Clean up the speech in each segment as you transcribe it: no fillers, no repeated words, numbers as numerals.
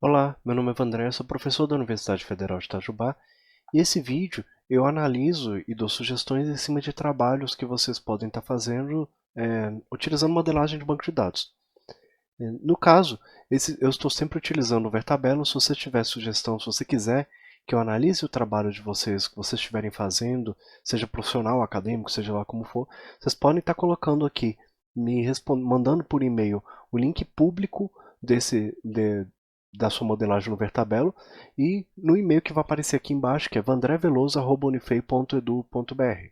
Olá, meu nome é Vandré, sou professor da Universidade Federal de Itajubá e esse vídeo eu analiso e dou sugestões em cima de trabalhos que vocês podem estar fazendo utilizando modelagem de banco de dados. No caso, eu estou sempre utilizando o Vertabelo. Se você tiver sugestão, se você quiser que eu analise o trabalho de vocês, que vocês estiverem fazendo, seja profissional, acadêmico, seja lá como for, vocês podem estar colocando aqui, mandando por e-mail o link público da sua modelagem no Vertabelo e no e-mail que vai aparecer aqui embaixo, que é vandreveloso@unifei.edu.br,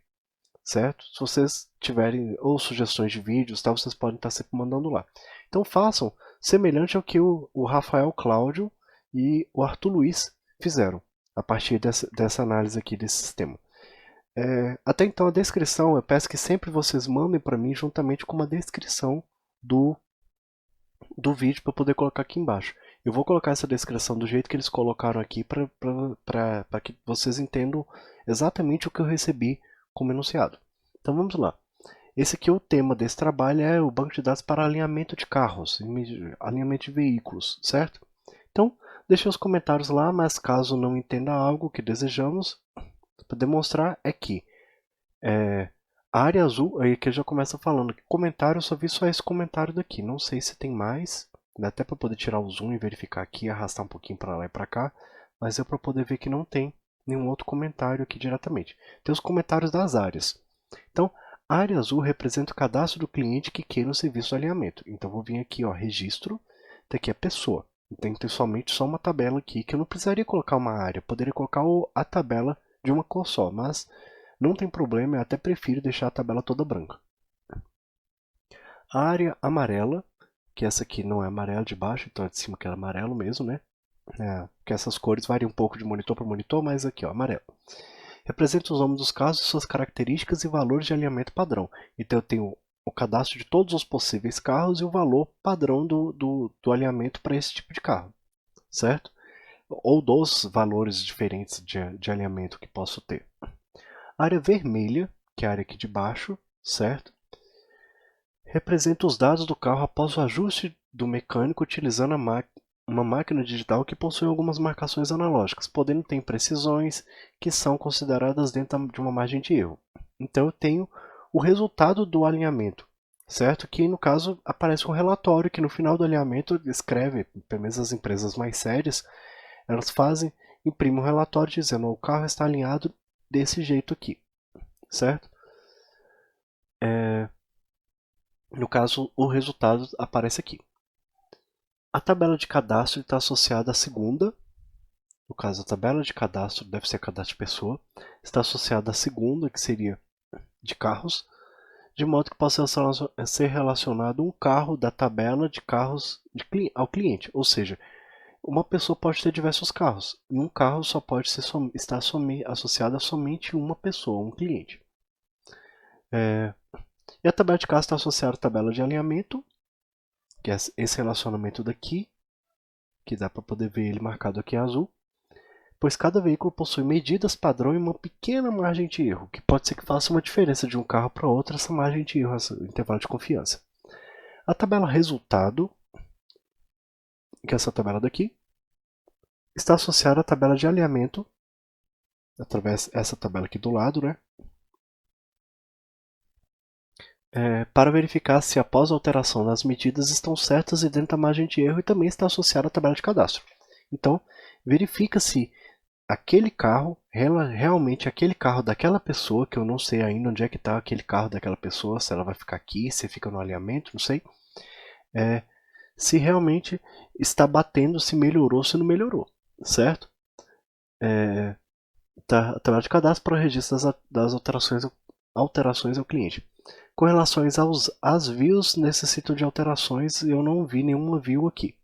certo? Se vocês tiverem ou sugestões de vídeos, tal, vocês podem estar sempre mandando lá. Então façam semelhante ao que o Rafael Cláudio e o Arthur Luiz fizeram, a partir dessa análise aqui desse sistema. Até então a descrição, eu peço que sempre vocês mandem para mim juntamente com uma descrição do, do vídeo para poder colocar aqui embaixo. Eu vou colocar essa descrição do jeito que eles colocaram aqui para que vocês entendam exatamente o que eu recebi como enunciado. Então vamos lá. Esse aqui é o tema desse trabalho, é o banco de dados para alinhamento de carros, alinhamento de veículos, certo? Então, deixe os comentários lá, mas caso não entenda algo que desejamos, para demonstrar é que a área azul, aí que eu já começo falando, que comentário, eu só vi só esse comentário daqui, não sei se tem mais, dá até para poder tirar o zoom e verificar aqui, arrastar um pouquinho para lá e para cá, mas é para poder ver que não tem nenhum outro comentário aqui diretamente. Tem os comentários das áreas. Então, a área azul representa o cadastro do cliente que queira o serviço de alinhamento. Então, vou vir aqui, ó, registro, daqui é pessoa. Tem que ter somente só uma tabela aqui, que eu não precisaria colocar uma área, eu poderia colocar a tabela de uma cor só, mas não tem problema, eu até prefiro deixar a tabela toda branca. A área amarela, que essa aqui não é amarela de baixo, então é de cima que é amarelo mesmo, né? Que essas cores variam um pouco de monitor para monitor, mas aqui, ó, amarelo. Representa os nomes dos casos, suas características e valores de alinhamento padrão. Então eu tenho o cadastro de todos os possíveis carros e o valor padrão do alinhamento para esse tipo de carro, certo? Ou dos valores diferentes de alinhamento que posso ter. A área vermelha, que é a área aqui de baixo, certo? Representa os dados do carro após o ajuste do mecânico utilizando uma máquina digital que possui algumas marcações analógicas, podendo ter imprecisões que são consideradas dentro de uma margem de erro. Então eu tenho o resultado do alinhamento, certo? Que no caso aparece um relatório que no final do alinhamento escreve, pelo menos as empresas mais sérias, elas imprimem um relatório dizendo o carro está alinhado desse jeito aqui, certo? No caso, o resultado aparece aqui. A tabela de cadastro está associada à segunda, no caso a tabela de cadastro deve ser cadastro de pessoa, está associada à segunda, que seria de carros, de modo que possa ser relacionado um carro da tabela de carros ao cliente. Ou seja, uma pessoa pode ter diversos carros, e um carro só pode estar associado a somente uma pessoa, um cliente. E a tabela de carros está associada à tabela de alinhamento, que é esse relacionamento daqui, que dá para poder ver ele marcado aqui em azul, pois cada veículo possui medidas padrão e uma pequena margem de erro, que pode ser que faça uma diferença de um carro para outro, essa margem de erro, esse intervalo de confiança. A tabela resultado, que é essa tabela daqui, está associada à tabela de alinhamento, através dessa tabela aqui do lado, né? Para verificar se após a alteração das medidas estão certas e dentro da margem de erro, e também está associada à tabela de cadastro. Então, verifica se aquele carro, realmente aquele carro daquela pessoa, que eu não sei ainda onde é que está aquele carro daquela pessoa, se ela vai ficar aqui, se fica no alinhamento, não sei. Se realmente está batendo, se melhorou, se não melhorou, certo? A tabela de cadastro para o registro das alterações ao cliente. Com relação às views, necessito de alterações, eu não vi nenhuma view aqui,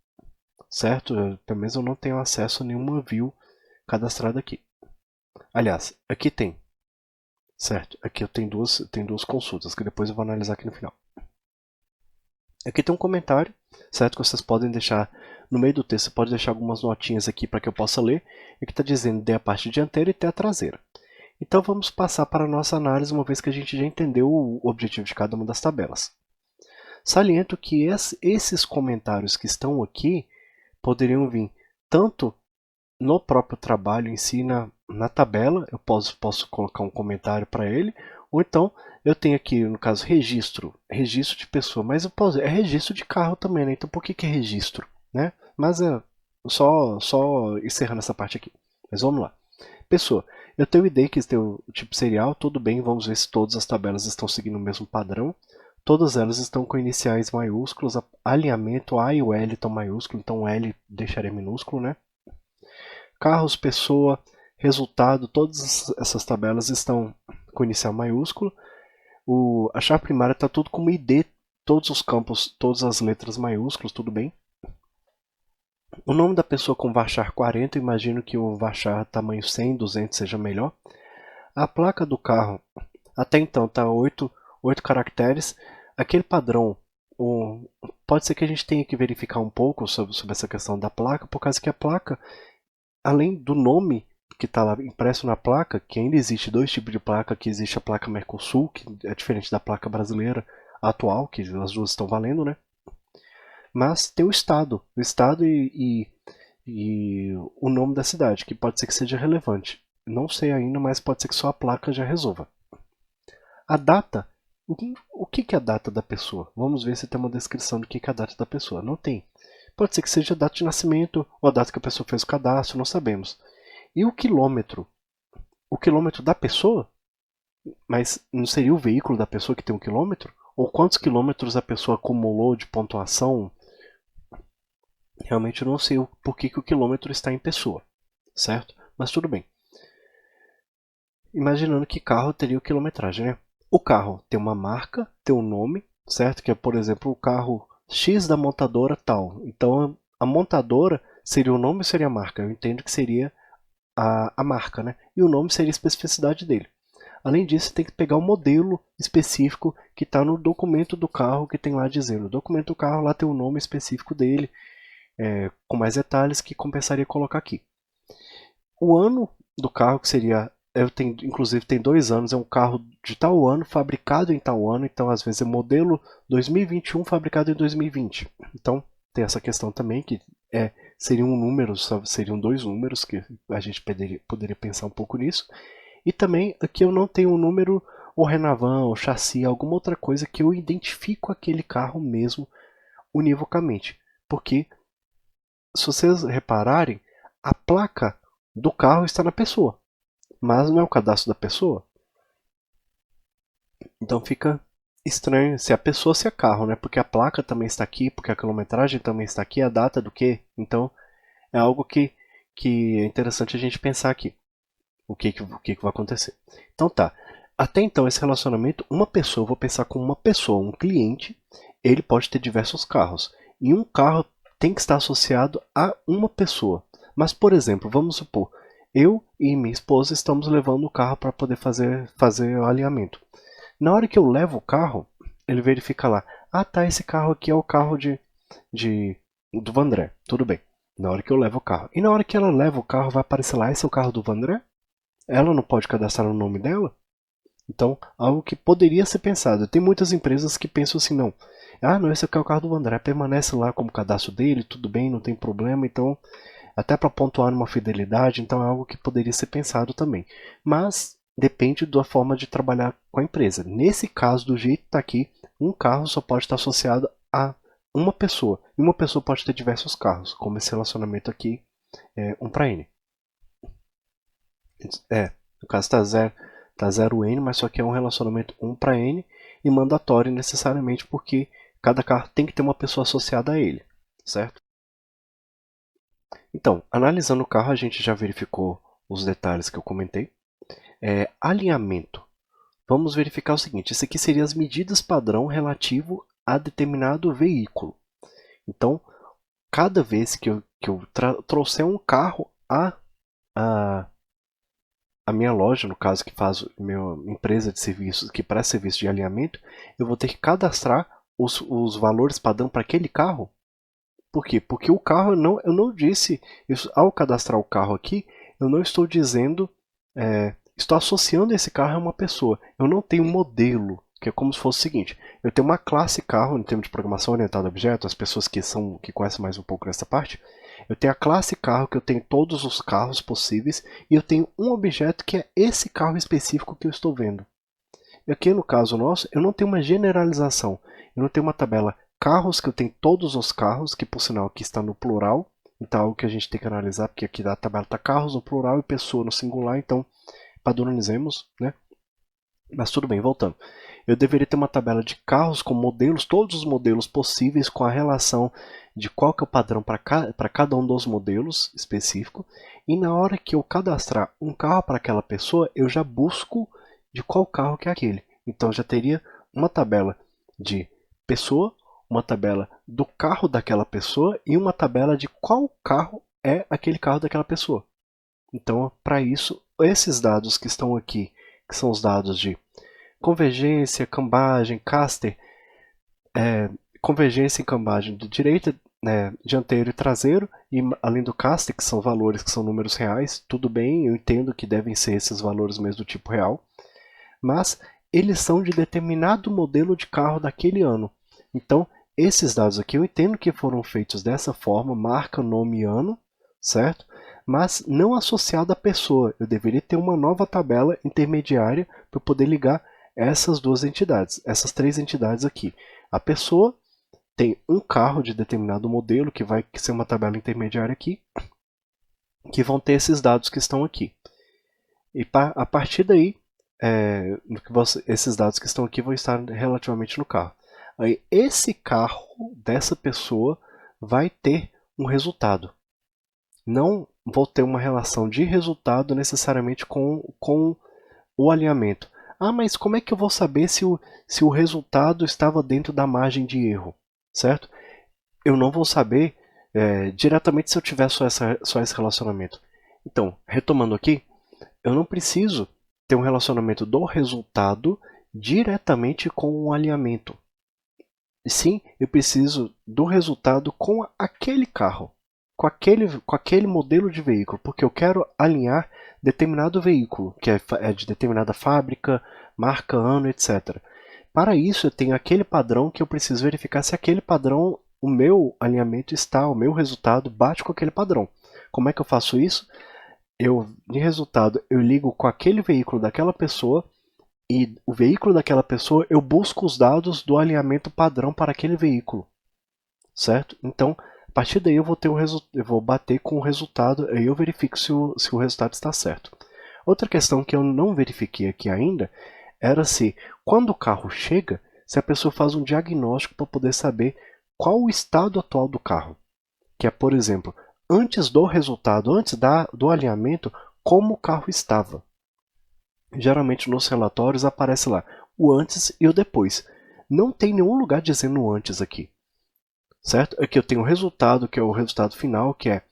certo? Pelo menos eu não tenho acesso a nenhuma view cadastrada aqui. Aliás, aqui tem, certo? Aqui eu tenho duas consultas, que depois eu vou analisar aqui no final. Aqui tem um comentário, certo? Que vocês podem deixar no meio do texto, você pode deixar algumas notinhas aqui para que eu possa ler. E que está dizendo D a parte dianteira e T a traseira. Então vamos passar para a nossa análise, uma vez que a gente já entendeu o objetivo de cada uma das tabelas. Saliento que esses comentários que estão aqui poderiam vir tanto no próprio trabalho em si, na tabela, eu posso colocar um comentário para ele, ou então eu tenho aqui, no caso, registro de pessoa, mas eu posso, é registro de carro também, né? Então por que é registro, né? Mas é só encerrando essa parte aqui. Mas vamos lá. Pessoa, eu tenho ideia que tem o tipo serial, tudo bem, vamos ver se todas as tabelas estão seguindo o mesmo padrão. Todas elas estão com iniciais maiúsculos, alinhamento A e o L estão maiúsculos, então o L deixaria minúsculo, né? Carros, pessoa, resultado, todas essas tabelas estão com inicial maiúsculo. A chave primária está tudo como ID, todos os campos, todas as letras maiúsculas, tudo bem. O nome da pessoa com varchar 40, imagino que o varchar tamanho 100, 200 seja melhor. A placa do carro, até então está 8 caracteres. Aquele padrão, pode ser que a gente tenha que verificar um pouco sobre essa questão da placa, por causa que a placa, além do nome que está lá impresso na placa, que ainda existe dois tipos de placa, que existe a placa Mercosul, que é diferente da placa brasileira atual, que as duas estão valendo, né? Mas tem o estado e o nome da cidade, que pode ser que seja relevante. Não sei ainda, mas pode ser que só a placa já resolva. A data, o que é a data da pessoa? Vamos ver se tem uma descrição do que é a data da pessoa. Não tem. Pode ser que seja a data de nascimento ou a data que a pessoa fez o cadastro, não sabemos. E o quilômetro? O quilômetro da pessoa? Mas não seria o veículo da pessoa que tem um quilômetro? Ou quantos quilômetros a pessoa acumulou de pontuação? Realmente eu não sei por que o quilômetro está em pessoa, certo? Mas tudo bem. Imaginando que carro teria quilometragem, né? O carro tem uma marca, tem um nome, certo? Que é, por exemplo, o carro X da montadora tal. Então a montadora seria o nome ou seria a marca? Eu entendo que seria a marca, né? E o nome seria a especificidade dele. Além disso, tem que pegar o modelo específico que está no documento do carro que tem lá dizendo. O documento do carro lá tem o nome específico dele, com mais detalhes que compensaria colocar aqui. O ano do carro, que seria, inclusive tem 2 anos, é um carro de tal ano, fabricado em tal ano, então às vezes é modelo 2021, fabricado em 2020. Então tem essa questão também, que seriam seriam 2 números, que a gente poderia pensar um pouco nisso. E também aqui eu não tenho um número, ou Renavan, ou chassi, alguma outra coisa que eu identifico aquele carro mesmo univocamente. Porque, se vocês repararem, a placa do carro está na pessoa, mas não é o cadastro da pessoa. Então fica estranho se a pessoa se é carro, né? Porque a placa também está aqui, porque a quilometragem também está aqui, a data do quê? Então é algo que é interessante a gente pensar aqui. O que vai acontecer. Então tá. Até então, esse relacionamento, uma pessoa, eu vou pensar como uma pessoa, um cliente, ele pode ter diversos carros. E um carro tem que estar associado a uma pessoa. Mas, por exemplo, vamos supor, eu e minha esposa estamos levando o carro para poder fazer o alinhamento. Na hora que eu levo o carro, ele verifica lá, ah tá, esse carro aqui é o carro do Vandré, tudo bem. Na hora que eu levo o carro. E na hora que ela leva o carro, vai aparecer lá, esse é o carro do Vandré? Ela não pode cadastrar o nome dela? Então, algo que poderia ser pensado. Tem muitas empresas que pensam assim, não. Ah, não, esse aqui é o carro do André, permanece lá como cadastro dele, tudo bem, não tem problema. Então, até para pontuar numa fidelidade, então é algo que poderia ser pensado também. Mas depende da forma de trabalhar com a empresa. Nesse caso, do jeito que está aqui, um carro só pode estar associado a uma pessoa. E uma pessoa pode ter diversos carros, como esse relacionamento aqui é 1 para N. No caso tá 0N, mas só que é um relacionamento 1 para N e mandatório necessariamente porque cada carro tem que ter uma pessoa associada a ele, certo? Então, analisando o carro, a gente já verificou os detalhes que eu comentei. Alinhamento. Vamos verificar o seguinte, isso aqui seriam as medidas padrão relativo a determinado veículo. Então, cada vez que eu trouxer um carro a minha loja, no caso que faz minha empresa de serviços, que presta serviço de alinhamento, eu vou ter que cadastrar os valores padrão para aquele carro. Por quê? Porque o carro, eu não disse, ao cadastrar o carro aqui, eu não estou dizendo, estou associando esse carro a uma pessoa. Eu não tenho um modelo, que é como se fosse o seguinte, eu tenho uma classe carro, em termos de programação orientada a objetos, as pessoas que conhecem mais um pouco dessa parte, Eu tenho a classe carro, que eu tenho todos os carros possíveis, e eu tenho um objeto que é esse carro específico que eu estou vendo. E aqui no caso nosso, eu não tenho uma generalização. Eu não tenho uma tabela carros, que eu tenho todos os carros, que por sinal aqui está no plural. Então é algo que a gente tem que analisar, porque aqui a tabela está carros no plural e pessoa no singular, então padronizemos, né? Mas tudo bem, voltando. Eu deveria ter uma tabela de carros com modelos, todos os modelos possíveis, com a relação de qual que é o padrão para cada um dos modelos específico. E na hora que eu cadastrar um carro para aquela pessoa, eu já busco de qual carro que é aquele. Então já teria uma tabela de pessoa, uma tabela do carro daquela pessoa e uma tabela de qual carro é aquele carro daquela pessoa. Então, para isso, esses dados que estão aqui, que são os dados de convergência, cambagem, caster, convergência e cambagem de direita, dianteiro e traseiro, e além do caster, que são valores que são números reais, tudo bem, eu entendo que devem ser esses valores mesmo do tipo real, mas eles são de determinado modelo de carro daquele ano. Então, esses dados aqui eu entendo que foram feitos dessa forma, marca, nome e ano, certo? Mas não associado à pessoa. Eu deveria ter uma nova tabela intermediária para poder ligar essas duas entidades, essas três entidades aqui. A pessoa tem um carro de determinado modelo, que vai ser uma tabela intermediária aqui, que vão ter esses dados que estão aqui. E a partir daí, esses dados que estão aqui vão estar relativamente no carro. Aí, esse carro dessa pessoa vai ter um resultado. Não vou ter uma relação de resultado necessariamente com o alinhamento. Ah, mas como é que eu vou saber se o resultado estava dentro da margem de erro? Certo? Eu não vou saber diretamente se eu tiver só esse relacionamento. Então, retomando aqui, eu não preciso ter um relacionamento do resultado diretamente com o alinhamento. E sim, eu preciso do resultado com aquele carro, com aquele modelo de veículo, porque eu quero alinhar determinado veículo, que é de determinada fábrica, marca, ano, etc. Para isso, eu tenho aquele padrão que eu preciso verificar se aquele padrão, o meu alinhamento está, o meu resultado bate com aquele padrão. Como é que eu faço isso? De resultado, eu ligo com aquele veículo daquela pessoa e o veículo daquela pessoa, eu busco os dados do alinhamento padrão para aquele veículo, certo? Então, a partir daí eu vou bater com o resultado, aí eu verifico se o resultado está certo. Outra questão que eu não verifiquei aqui ainda era se, quando o carro chega, se a pessoa faz um diagnóstico para poder saber qual o estado atual do carro. Que é, por exemplo, antes do resultado, antes do alinhamento, como o carro estava. Geralmente nos relatórios aparece lá o antes e o depois. Não tem nenhum lugar dizendo o antes aqui. Certo? Aqui eu tenho o resultado, que é o resultado final, que é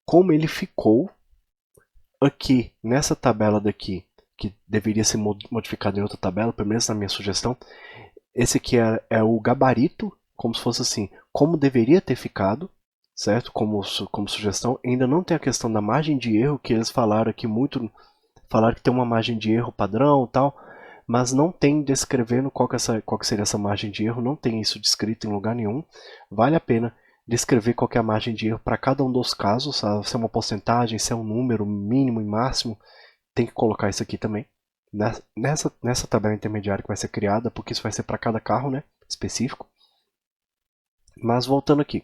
como ele ficou aqui nessa tabela daqui, que deveria ser modificado em outra tabela, pelo menos na minha sugestão. Esse aqui é o gabarito, como se fosse assim, como deveria ter ficado, certo? Como sugestão. Ainda não tem a questão da margem de erro, que eles falaram aqui muito, falaram que tem uma margem de erro padrão e tal, mas não tem descrevendo qual que seria essa margem de erro, não tem isso descrito em lugar nenhum. Vale a pena descrever qual que é a margem de erro para cada um dos casos, se é uma porcentagem, se é um número mínimo e máximo, tem que colocar isso aqui também. Nessa tabela intermediária que vai ser criada, porque isso vai ser para cada carro, né, específico. Mas voltando aqui,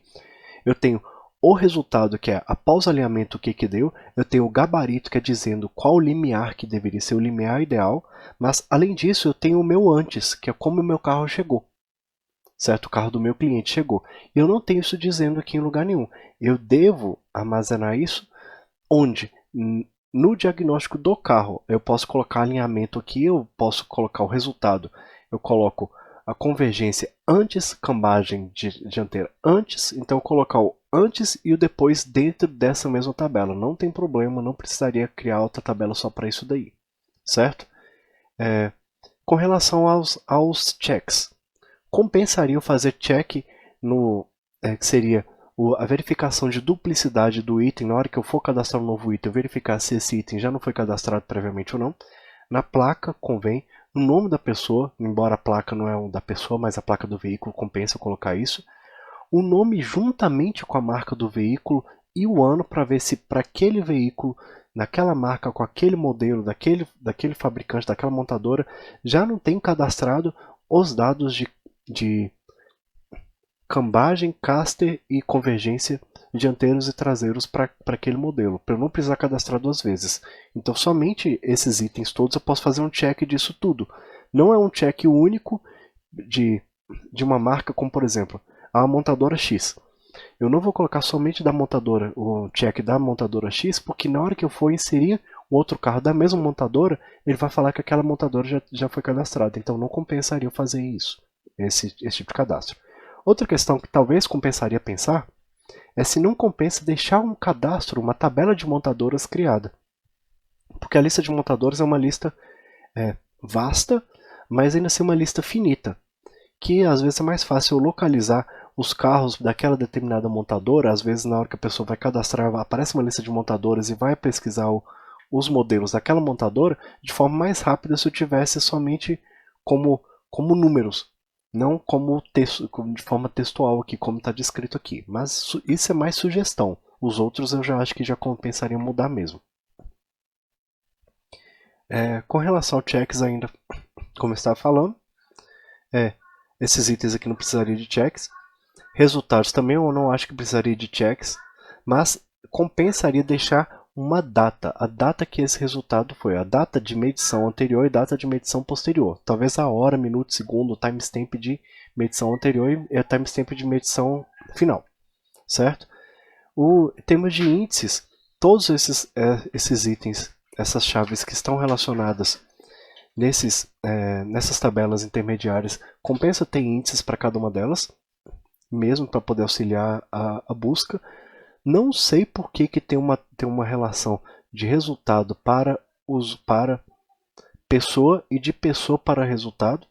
eu tenho o resultado, que é após o alinhamento o que deu, eu tenho o gabarito, que é dizendo qual limiar que deveria ser o limiar ideal, mas além disso eu tenho o meu antes, que é como o meu carro chegou. Certo? O carro do meu cliente chegou. E eu não tenho isso dizendo aqui em lugar nenhum. Eu devo armazenar isso onde? No diagnóstico do carro. Eu posso colocar alinhamento aqui, eu posso colocar o resultado. Eu coloco a convergência antes, cambagem dianteira antes, então eu colocar o antes e o depois dentro dessa mesma tabela. Não tem problema, não precisaria criar outra tabela só para isso daí. Certo? Com relação aos checks. Compensaria eu fazer check no que seria a verificação de duplicidade do item, na hora que eu for cadastrar um novo item, eu verificar se esse item já não foi cadastrado previamente ou não. Na placa, convém, o nome da pessoa, embora a placa não é o da pessoa, mas a placa do veículo, compensa eu colocar isso. O nome juntamente com a marca do veículo e o ano para ver se para aquele veículo, naquela marca, com aquele modelo, daquele fabricante, daquela montadora, já não tem cadastrado os dados de cambagem, caster e convergência dianteiros e traseiros para aquele modelo, para eu não precisar cadastrar duas vezes. Então somente esses itens todos eu posso fazer um check disso tudo. Não é um check único de uma marca, como por exemplo, a montadora X. Eu não vou colocar somente da montadora, o check da montadora X, porque na hora que eu for inserir um outro carro da mesma montadora, ele vai falar que aquela montadora já foi cadastrada. Então não compensaria eu fazer isso, esse tipo de cadastro. Outra questão que talvez compensaria pensar é se não compensa deixar um cadastro, uma tabela de montadoras criada. Porque a lista de montadoras é uma lista vasta, mas ainda assim uma lista finita, que às vezes é mais fácil eu localizar os carros daquela determinada montadora. Às vezes na hora que a pessoa vai cadastrar, aparece uma lista de montadoras e vai pesquisar os modelos daquela montadora de forma mais rápida se eu tivesse somente como números, não como texto, de forma textual aqui, como está descrito aqui. Mas isso é mais sugestão. Os outros eu já acho que já compensaria mudar mesmo. Com relação ao checks ainda, como eu estava falando, esses itens aqui não precisaria de checks. Resultados também eu não acho que precisaria de checks, mas compensaria deixar uma data, a data que esse resultado foi, a data de medição anterior e data de medição posterior. Talvez a hora, minuto, segundo, o timestamp de medição anterior e a timestamp de medição final, certo? Em termos de índices, todos esses itens, essas chaves que estão relacionadas nessas tabelas intermediárias, compensa ter índices para cada uma delas, mesmo para poder auxiliar a busca. Não sei por que tem uma relação de resultado para pessoa e de pessoa para resultado.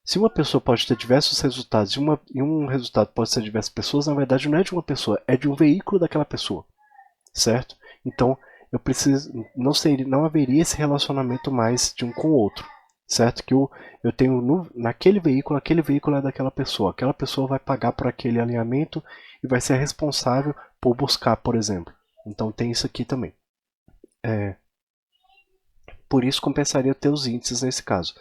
Se uma pessoa pode ter diversos resultados e um resultado pode ser de diversas pessoas, na verdade não é de uma pessoa, é de um veículo daquela pessoa, certo? Então não haveria esse relacionamento mais de um com o outro, certo? Que eu tenho naquele veículo, aquele veículo é daquela pessoa, aquela pessoa vai pagar por aquele alinhamento e vai ser responsável por buscar, por exemplo. Então tem isso aqui também. Por isso compensaria ter os índices nesse caso.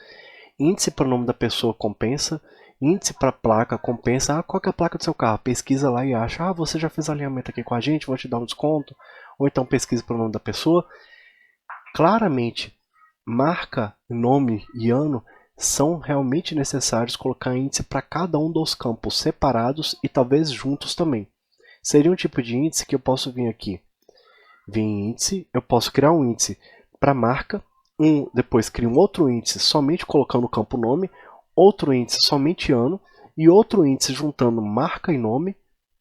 Índice para o nome da pessoa compensa, índice para placa compensa. Qual que é a placa do seu carro? Pesquisa lá e acha, você já fez alinhamento aqui com a gente, vou te dar um desconto. Ou então pesquisa para o nome da pessoa. Claramente, marca, nome e ano são realmente necessários colocar índice para cada um dos campos separados e talvez juntos também. Seria um tipo de índice que eu posso vir aqui. Vir em índice, eu posso criar um índice para marca, depois crio um outro índice somente colocando o campo nome, outro índice somente ano, e outro índice juntando marca e nome,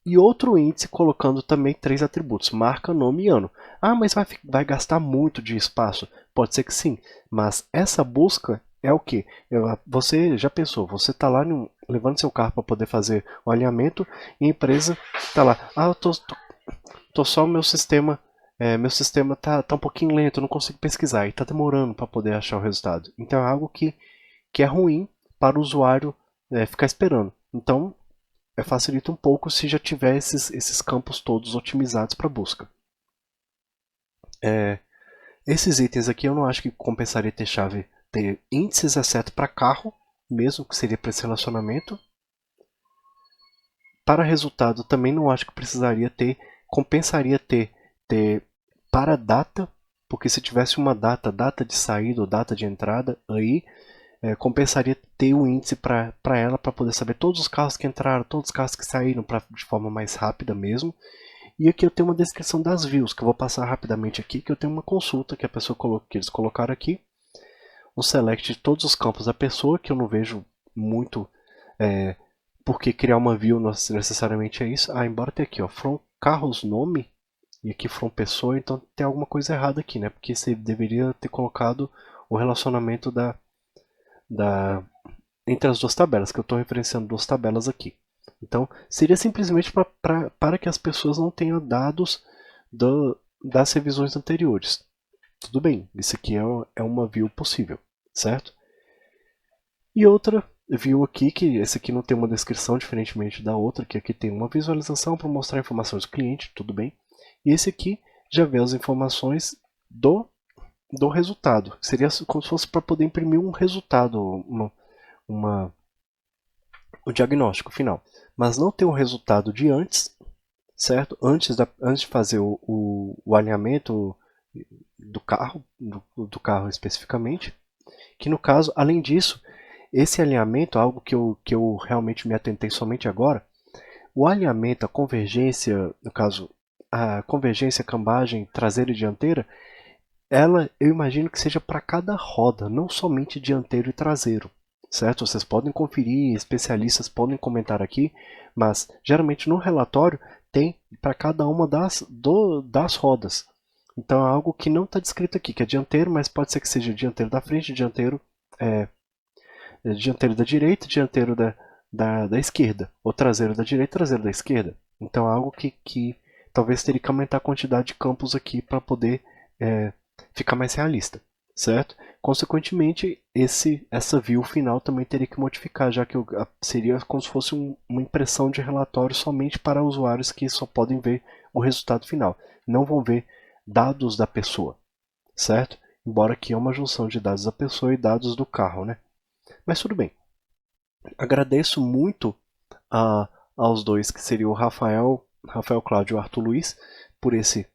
e outro índice colocando também 3 atributos, marca, nome e ano. Mas vai gastar muito de espaço? Pode ser que sim, mas essa busca é o que? Você já pensou, você está lá levando seu carro para poder fazer o alinhamento e a empresa está lá, eu tô só o meu sistema tá um pouquinho lento, eu não consigo pesquisar e está demorando para poder achar o resultado. Então é algo que é ruim para o usuário ficar esperando. Então facilita um pouco se já tiver esses campos todos otimizados para busca. Esses itens aqui eu não acho que compensaria ter índices exceto para carro, mesmo que seria para esse relacionamento. Para resultado também não acho que compensaria ter para data, porque se tivesse uma data de saída ou data de entrada, aí compensaria ter um índice para ela, para poder saber todos os carros que entraram, todos os carros que saíram, de forma mais rápida mesmo. E aqui eu tenho uma descrição das views, que eu vou passar rapidamente aqui, que eu tenho uma consulta que que eles colocaram aqui. Um select de todos os campos da pessoa, que eu não vejo muito porque criar uma view necessariamente é isso. Embora tenha aqui, from carros nome, e aqui from pessoa, então tem alguma coisa errada aqui, né? Porque você deveria ter colocado o relacionamento entre as duas tabelas, que eu estou referenciando duas tabelas aqui. Então, seria simplesmente para que as pessoas não tenham dados das revisões anteriores. Tudo bem, isso aqui é uma view possível, certo? E outra view aqui, que esse aqui não tem uma descrição diferentemente da outra, que aqui tem uma visualização para mostrar informações do cliente, tudo bem. e esse aqui já vê as informações do resultado. Seria como se fosse para poder imprimir um resultado, o diagnóstico final. Mas não tem o resultado de antes, certo? Antes de fazer o alinhamento do carro especificamente, que no caso, além disso, esse alinhamento, algo que eu realmente me atentei somente agora, o alinhamento, a convergência, no caso, a convergência, cambagem traseira e dianteira, eu imagino que seja para cada roda, não somente dianteiro e traseiro, certo? Vocês podem conferir, especialistas podem comentar aqui, mas geralmente no relatório tem para cada uma das rodas. Então é algo que não está descrito aqui, que é dianteiro, mas pode ser que seja dianteiro da frente, dianteiro da direita, dianteiro da esquerda, ou traseiro da direita, traseiro da esquerda. Então é algo que talvez teria que aumentar a quantidade de campos aqui para poder ficar mais realista, certo? Consequentemente, essa view final também teria que modificar, já que seria como se fosse uma impressão de relatório somente para usuários que só podem ver o resultado final, não vão ver dados da pessoa, certo? Embora aqui é uma junção de dados da pessoa e dados do carro, né? Mas tudo bem. Agradeço muito aos dois, que seria o Rafael Cláudio e o Arthur Luiz, por esse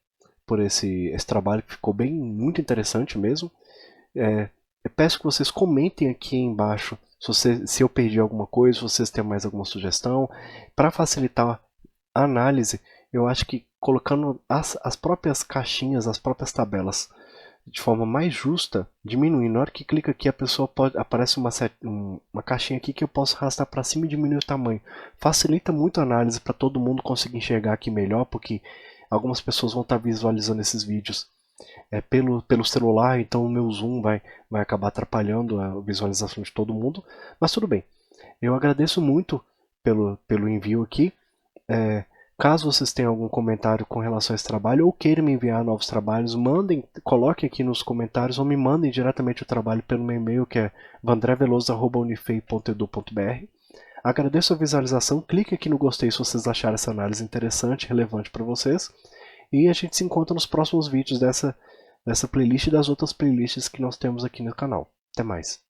trabalho que ficou muito interessante mesmo. Eu peço que vocês comentem aqui embaixo se eu perdi alguma coisa, se vocês têm mais alguma sugestão. Para facilitar a análise, eu acho que colocando as próprias caixinhas, as próprias tabelas de forma mais justa, diminuindo. Na hora que clica aqui, aparece uma caixinha aqui que eu posso arrastar para cima e diminuir o tamanho. Facilita muito a análise para todo mundo conseguir enxergar aqui melhor, porque algumas pessoas vão estar visualizando esses vídeos pelo celular, então o meu zoom vai acabar atrapalhando a visualização de todo mundo, mas tudo bem. Eu agradeço muito pelo envio aqui. Caso vocês tenham algum comentário com relação a esse trabalho ou queiram me enviar novos trabalhos, coloquem aqui nos comentários ou me mandem diretamente o trabalho pelo meu e-mail, que é vandreveloso@unifei.edu.br. Agradeço a visualização, clique aqui no gostei se vocês acharem essa análise interessante e relevante para vocês. E a gente se encontra nos próximos vídeos dessa playlist e das outras playlists que nós temos aqui no canal. Até mais!